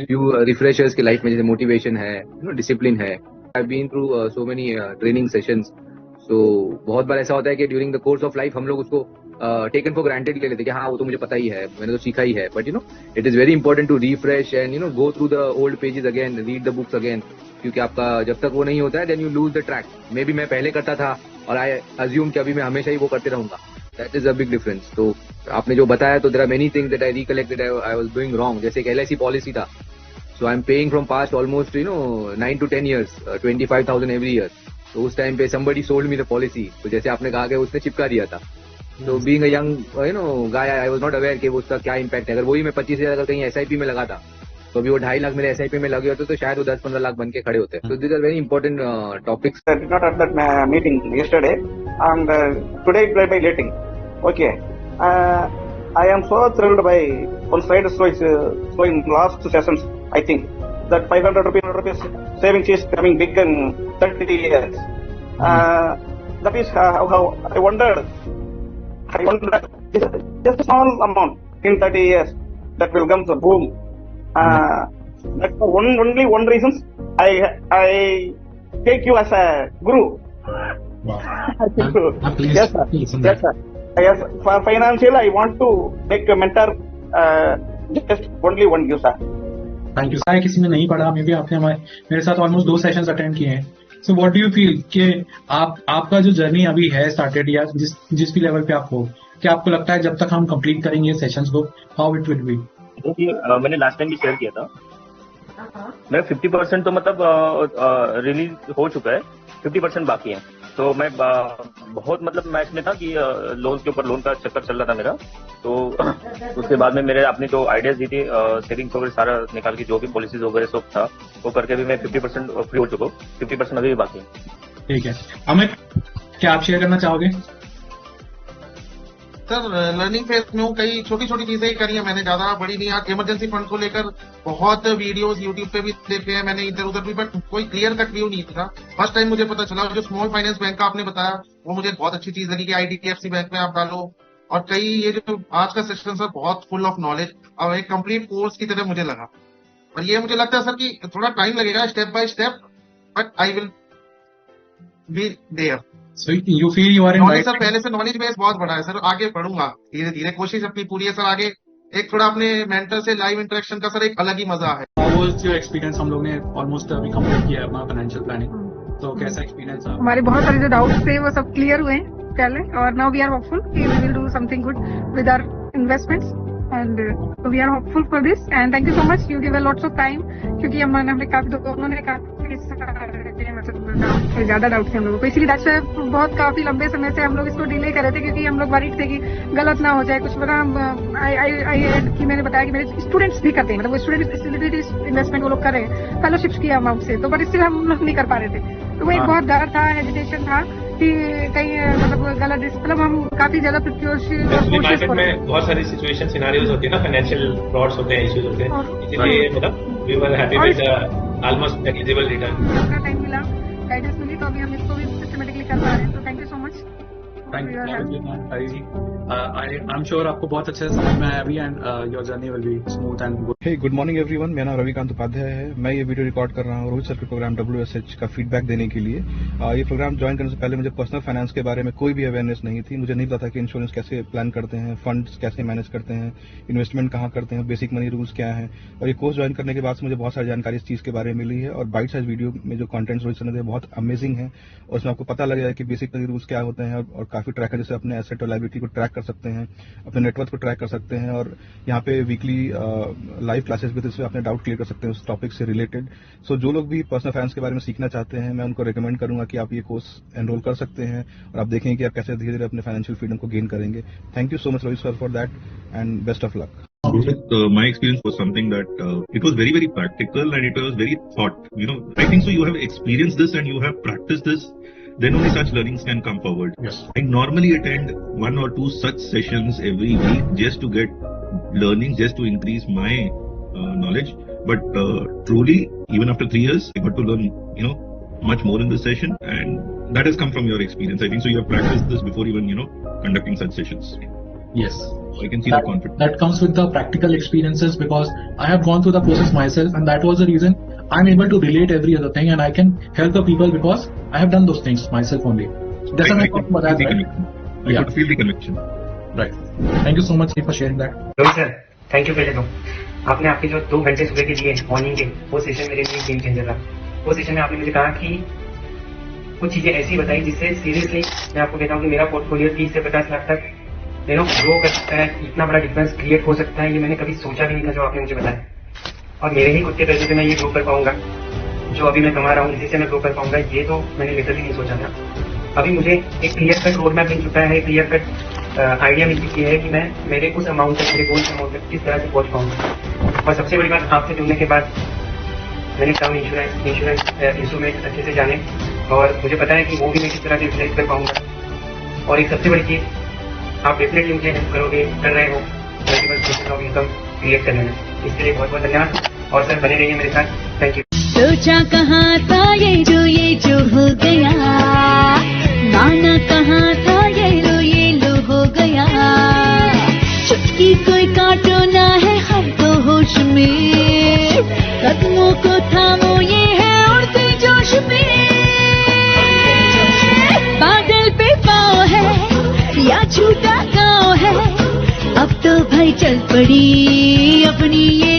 few refreshers की life में, जैसे मोटिवेशन है, डिसिप्लिन है. I've been through so many training sessions. So बहुत बार ऐसा होता है कि during the course of life हम लोग उसको टेकन फॉर ग्रांटेड ले लेते हैं कि हाँ वो तो मुझे पता ही है, मैंने तो सीखा ही है. But it is very important to refresh and go through the old pages again, read the books again. क्योंकि आपका जब तक वो नहीं होता है then you lose the track. Maybe मैं पहले करता था और आई अज्यूम कि अभी मैं हमेशा ही वो करते रहूंगा. That is a big difference. तो आपने जो बताया, तो there are many things that I recollected I was doing wrong. जैसे एक LIC पॉलिसी था. So I'm paying from past almost 9 to 10 years, 25,000 every year. तो उस टाइम पे somebody sold me the policy. तो जैसे आपने कहा कि उसने चिपका दिया था. So being a young guy, I was not aware कि उसका क्या impact है. अगर वही मैं 25,000 अगर कहीं SIP में लगा था, तो अभी वो 2.5 लाख मेरे SIP में लगे होते तो शायद वो 10-15 लाख बन के खड़े होते. So these are very important topics. I did not at that meeting yesterday, and today it by letting. Okay. I am so thrilled by one slide showing last sessions. I think that 500 rupees savings is coming big in 30 years. That is how I wondered. Just a small amount in 30 years that will come to boom. That's for only one reason. I take you as a guru. Wow. Please, yes, sir. Yes, sir. Yes, for financial, I want to make a mentor. Just only one you, sir. Thank you. किसी ने नहीं पढ़ा, may be आपने मेरे साथ almost 2 sessions attend किए हैं. So what do you feel कि आपका जो जर्नी अभी है स्टार्टेड, या जिस भी लेवल पे आप हो, क्या आपको लगता है जब तक हम कंप्लीट करेंगे सेशंस को, हाउ इट विल बी? मैंने लास्ट टाइम भी शेयर किया था, मैं 50% तो मतलब रिलीज हो चुका है, 50% बाकी है. तो मैं बहुत मैं इसमें था कि लोन के ऊपर लोन का चक्कर चल रहा था मेरा. तो उसके बाद में मेरे अपनी जो आइडियाज दी थी, सेविंग्स वगैरह सारा निकाल के जो भी पॉलिसीज वगैरह सब था वो करके भी मैं 50% फ्री हो चुका हूँ. 50% अभी भी बाकी है. ठीक है. अमित, क्या आप शेयर करना चाहोगे? सर, लर्निंग फेज में हूँ. कई छोटी छोटी चीजें ही करी है मैंने, ज्यादा बड़ी नहीं. आज इमरजेंसी फंड को लेकर बहुत वीडियोस यूट्यूब पे भी देखे हैं मैंने, इधर उधर भी, बट कोई क्लियर कट व्यू नहीं था. फर्स्ट टाइम मुझे पता चला. जो स्मॉल फाइनेंस बैंक का आपने बताया वो मुझे बहुत अच्छी चीज लगी कि IDFC बैंक में आप डालो. और कई ये जो आज का सेशन सर बहुत फुल ऑफ नॉलेज और एक कंप्लीट कोर्स की तरह मुझे लगा. और ये मुझे लगता है सर कि थोड़ा टाइम लगेगा, step by step, but I will be there. So you feel you are in right? Sir पहले से नॉलेज बेस बहुत बड़ा है सर. आगे बढ़ूंगा धीरे धीरे, कोशिश अपनी पूरी है सर. आगे एक थोड़ा अपने मेंटर से लाइव इंटरेक्शन का सर एक अलग ही मजा है. वो जो एक्सपीरियंस हम लोग ने ऑलमोस्ट अभी कंप्लीट किया है अपना फाइनेंशियल प्लानिंग, तो कैसा एक्सपीरियंस है? हमारे बहुत सारे जो डाउट्स थे वो सब क्लियर हुए पहले, और नाउ वी आर होपफुल कि we will do something good with our investments, and we are hopeful for this. And thank you so much, you give a lots of time, क्योंकि हमने काफी ज्यादा डाउट थे हम लोगों को, इसलिए काफी लंबे समय से हम लोग इसको डिले कर रहे थे, क्योंकि हम लोग वरीड थे कि गलत ना हो जाए कुछ. कि मैंने बताया कि मेरे स्टूडेंट्स भी करते हैं, मतलब वो स्टूडेंट इन्वेस्टमेंट वो लोग कर रहे हैं फेलोशिप्स की अमाउंट से, तो बट इसलिए हम लोग नहीं कर पा रहे थे. तो वो एक बहुत डर था, हेजिटेशन था कि कहीं मतलब गलत, मतलब हम काफी ज्यादा मार्केट में बहुत सारी सिचुएशन सिनेरियोज होती है ना, फाइनेंशियल फ्रॉड्स होते हैं, इश्यूज होते हैं, इसलिए मतलब we were happy with almost negligible return. Time मिला, गाइडेंस मिली, तो अभी हम इसको भी सिस्टमेटिकली कर पा रहे हैं. तो thank you so much. Thank you. I'm sure आपको बहुत अच्छे से समझ में आया अभी, and your journey will be smooth and good. Hey good morning everyone, मेरा नाम रविकांत उपाध्याय है. मैं ये वीडियो रिकॉर्ड कर रहा हूँ रोहित सर के प्रोग्राम WSH का फीडबैक देने के लिए. ये प्रोग्राम ज्वाइन करने से पहले मुझे पर्सनल फाइनेंस के बारे में कोई भी अवेयरनेस नहीं थी. मुझे नहीं पता था कि इंश्योरेंस कैसे प्लान करते हैं, फंड्स कैसे मैनेज करते हैं, इन्वेस्टमेंट कहाँ करते हैं, बेसिक मनी रूल्स क्या है. और ये कोर्स ज्वाइन करने के बाद से मुझे बहुत सारी जानकारी इस चीज के बारे में मिली है. और बाइट साइज वीडियो में जो कंटेंट रोहित सर ने दिए बहुत अमेजिंग है, और उसमें आपको पता लगेगा कि बेसिक मनी रूल्स क्या होते हैं, और काफी ट्रैकर जैसे अपने एसेट और लायबिलिटी को ट्रैक कर सकते हैं, अपने नेटवर्थ को ट्रैक कर सकते हैं. और यहाँ पे वीकली लाइव क्लासेस भी, जिसमें अपने डाउट क्लियर कर सकते हैं उस टॉपिक से रिलेटेड. सो जो लोग भी पर्सनल फाइनेंस के बारे में सीखना चाहते हैं, मैं उनको रिकमेंड करूंगा कि आप ये कोर्स एनरोल कर सकते हैं, और आप देखेंगे कि आप कैसे धीरे धीरे अपने फाइनेंशियल फ्रीडम को गेन करेंगे. Thank you so much Rohit sir for that, and best of luck. My experience was something that it was very, very practical and it was very thought. I think so. You have experienced this and you have practiced this. Then only such learnings can come forward. Yes. I normally attend 1 or 2 such sessions every week just to get learning, just to increase my knowledge. But truly, even after 3 years, I got to learn, much more in this session, and that has come from your experience. I think so. You have practiced this before even, conducting such sessions. Yes. I can see that confidence. That comes with the practical experiences, because I have gone through the process myself, and that was the reason I'm able to relate every other thing, and I can help the people because I have done those things myself only. That's I I could feel the connection. I Yeah. could feel the connection. Right. Thank you so much for sharing that. Rohit sir, thank you पहले तो। आपने आपके जो 2 घंटे सुबह के दिए morning के, वो सेशन मेरे लिए गेम चेंजर रहा। वो सेशन में आपने मुझे कहा कि कुछ चीजें ऐसी बताई जिससे सीरियसली मैं आपको कहता हूँ कि मेरा पोर्टफोलियो 30 से 50 लाख तक ग्रो कर सकता है, इतना बड़ा डिफरेंस क्रिएट हो सकता है, ये मैंने कभी सोचा भी नहीं था जो आपने मुझे बताया। और मेरे ही खुद के पैसे से मैं ये ग्रो कर पाऊंगा, जो अभी मैं कमा रहा हूँ इसी से मैं ग्रो कर पाऊंगा, ये तो मैंने लिटरली नहीं सोचा था। अभी मुझे एक क्लियर कट रोड मैप मिल चुका है, क्लियर कट आइडिया मिल चुकी है कि मैं मेरे उस अमाउंट तक, मेरे गोल अमाउंट तक किस तरह से पहुंच पाऊंगा। और सबसे बड़ी बात, आपसे जुड़ने के बाद मैंने टर्म इंश्योरेंस इंस्ट्रूमेंट अच्छे से जाने, और मुझे पता है कि वो भी मैं किस तरह से यूटिलाइज कर पाऊंगा। और एक सबसे बड़ी चीज, आप डेफिनेटली मुझे हेल्प करोगे, कर रहे हो multiple sources of income create करने में। इसके लिए बहुत बहुत धन्यवाद, और सर बने रहिए मेरे साथ। Thank you. सोचा कहाँ था ये जो हो गया, माना कहाँ था ये लो हो गया। चुटकी कोई काटो ना है हर तो होश में, कदमों को थामो ये है उड़ते जोश में। बादल पे पाँव है या छूटा गाँव है, अब तो भाई चल पड़ी अपनी ये